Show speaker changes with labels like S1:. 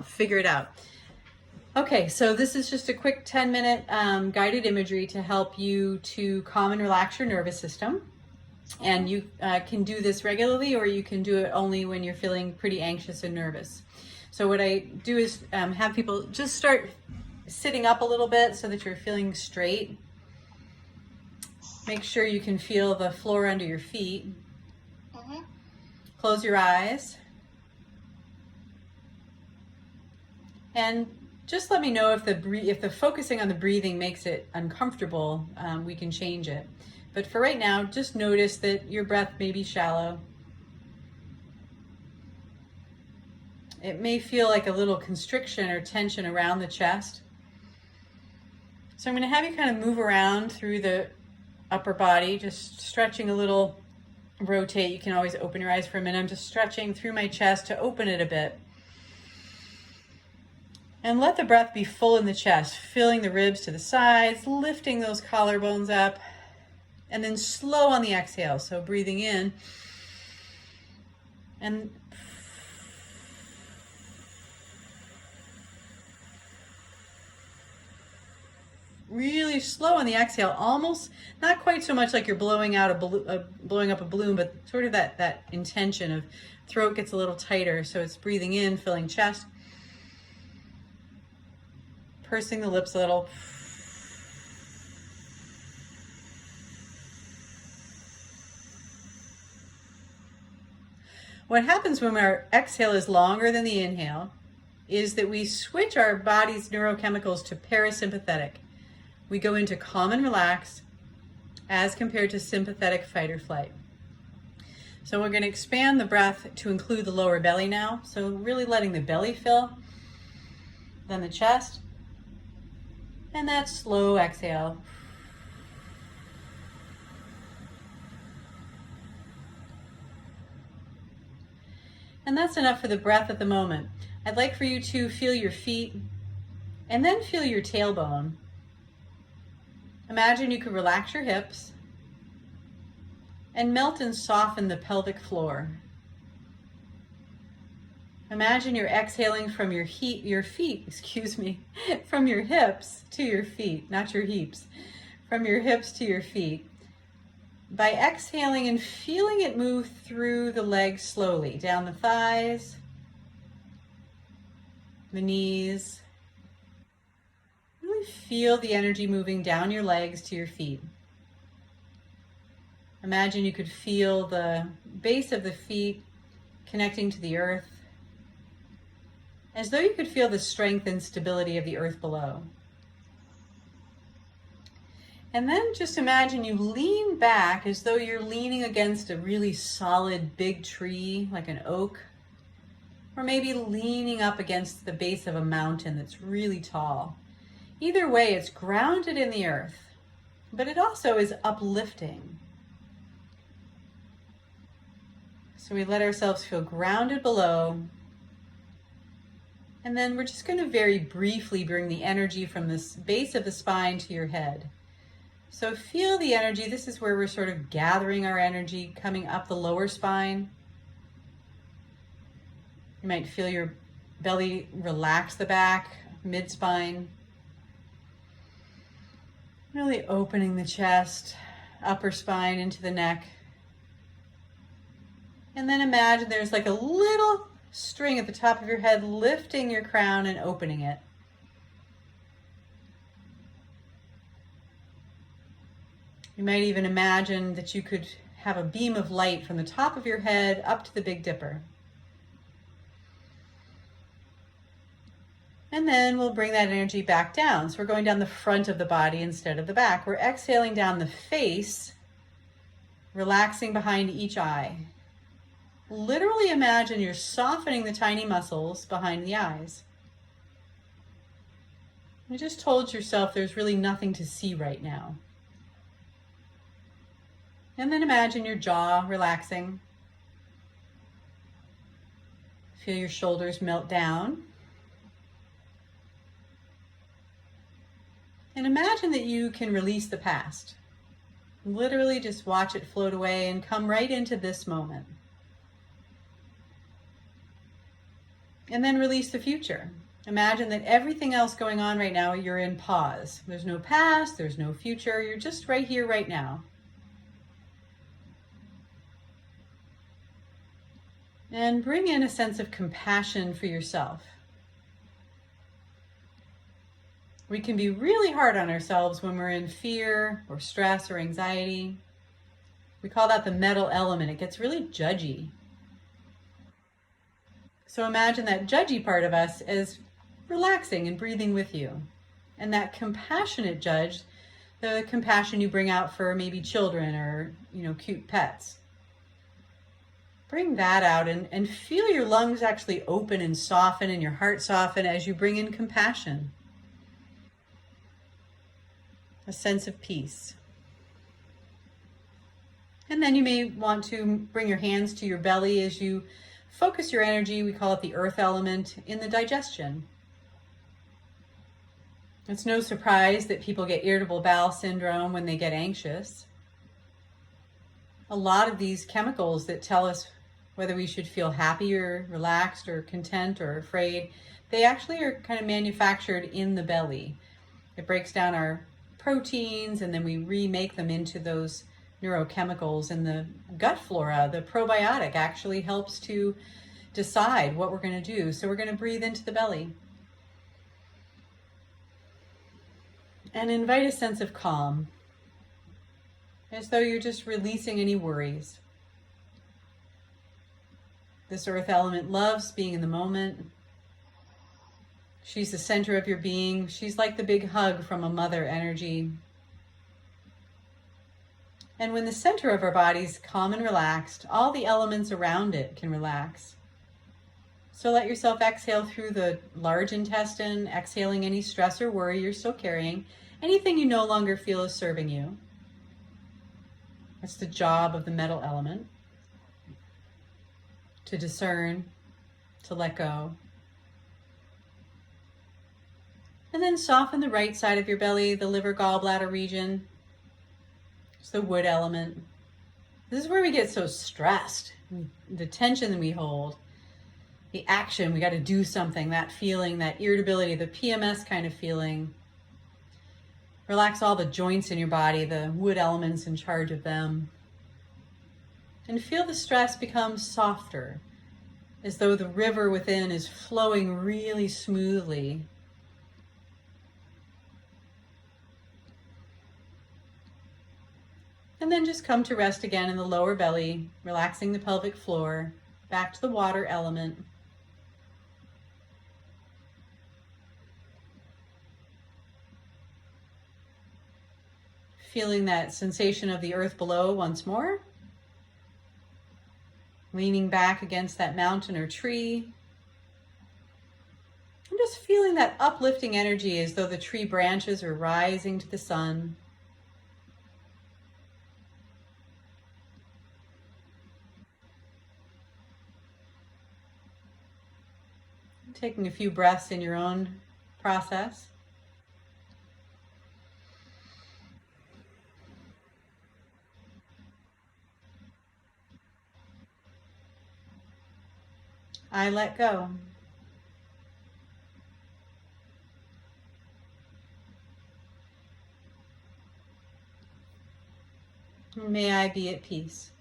S1: figure it out. Okay, so this is just a quick 10-minute guided imagery to help you to calm and relax your nervous system. And you can do this regularly, or you can do it only when you're feeling pretty anxious and nervous. So what I do is have people just start sitting up a little bit so that you're feeling straight. Make sure you can feel the floor under your feet. Close your eyes. And just let me know if the focusing on the breathing makes it uncomfortable. We can change it. But for right now, just notice that your breath may be shallow. It may feel like a little constriction or tension around the chest. So I'm going to have you kind of move around through the upper body, just stretching a little, rotate. You can always open your eyes for a minute. I'm just stretching through my chest to open it a bit. And let the breath be full in the chest, filling the ribs to the sides, lifting those collarbones up, and then slow on the exhale. So breathing in and really slow on the exhale, almost not quite so much like you're blowing out blowing up a balloon, but sort of that intention of throat gets a little tighter. So it's breathing in, filling chest, pursing the lips a little. What happens when our exhale is longer than the inhale is that we switch our body's neurochemicals to parasympathetic. We go into calm and relax as compared to sympathetic fight or flight. So we're going to expand the breath to include the lower belly now. So really letting the belly fill, then the chest, and that slow exhale. And that's enough for the breath at the moment. I'd like for you to feel your feet and then feel your tailbone. Imagine you could relax your hips and melt and soften the pelvic floor. Imagine you're exhaling from your feet, from your hips to your feet, not your heaps, from your hips to your feet. By exhaling and feeling it move through the legs slowly, down the thighs, the knees. Really feel the energy moving down your legs to your feet. Imagine you could feel the base of the feet connecting to the earth, as though you could feel the strength and stability of the earth below. And then just imagine you lean back as though you're leaning against a really solid big tree, like an oak, or maybe leaning up against the base of a mountain that's really tall. Either way, it's grounded in the earth, but it also is uplifting. So we let ourselves feel grounded below, and then we're just going to very briefly bring the energy from this base of the spine to your head. So feel the energy. This is where we're sort of gathering our energy coming up the lower spine. You might feel your belly relax the back, mid-spine. Really opening the chest, upper spine into the neck. And then imagine there's like a little string at the top of your head, lifting your crown and opening it. You might even imagine that you could have a beam of light from the top of your head up to the Big Dipper. And then we'll bring that energy back down. So we're going down the front of the body instead of the back. We're exhaling down the face, relaxing behind each eye. Literally imagine you're softening the tiny muscles behind the eyes. You just told yourself there's really nothing to see right now. And then imagine your jaw relaxing. Feel your shoulders melt down. And imagine that you can release the past. Literally just watch it float away and come right into this moment. And then release the future. Imagine that everything else going on right now, you're in pause. There's no past, there's no future. You're just right here, right now. And bring in a sense of compassion for yourself. We can be really hard on ourselves when we're in fear or stress or anxiety. We call that the metal element. It gets really judgy. So imagine that judgy part of us as relaxing and breathing with you. And that compassionate judge, the compassion you bring out for maybe children or, cute pets. Bring that out and feel your lungs actually open and soften and your heart soften as you bring in compassion. A sense of peace. And then you may want to bring your hands to your belly as you focus your energy, we call it the earth element, in the digestion. It's no surprise that people get irritable bowel syndrome when they get anxious. A lot of these chemicals that tell us whether we should feel happy or relaxed or content or afraid, they actually are kind of manufactured in the belly. It breaks down our proteins and then we remake them into those neurochemicals. And the gut flora, the probiotic, actually helps to decide what we're going to do. So we're going to breathe into the belly and invite a sense of calm, as though you're just releasing any worries. This earth element loves being in the moment. She's the center of your being. She's like the big hug from a mother energy. And when the center of our body's calm and relaxed, all the elements around it can relax. So let yourself exhale through the large intestine, exhaling any stress or worry you're still carrying, anything you no longer feel is serving you. That's the job of the metal element. To discern, to let go. And then soften the right side of your belly, the liver gallbladder region. It's the wood element. This is where we get so stressed. The tension that we hold, the action, we got to do something, that feeling, that irritability, the PMS kind of feeling. Relax all the joints in your body, the wood element's in charge of them. And feel the stress become softer, as though the river within is flowing really smoothly. And then just come to rest again in the lower belly, relaxing the pelvic floor, back to the water element. Feeling that sensation of the earth below once more. Leaning back against that mountain or tree. And just feeling that uplifting energy as though the tree branches are rising to the sun. Taking a few breaths in your own process. I let go. May I be at peace.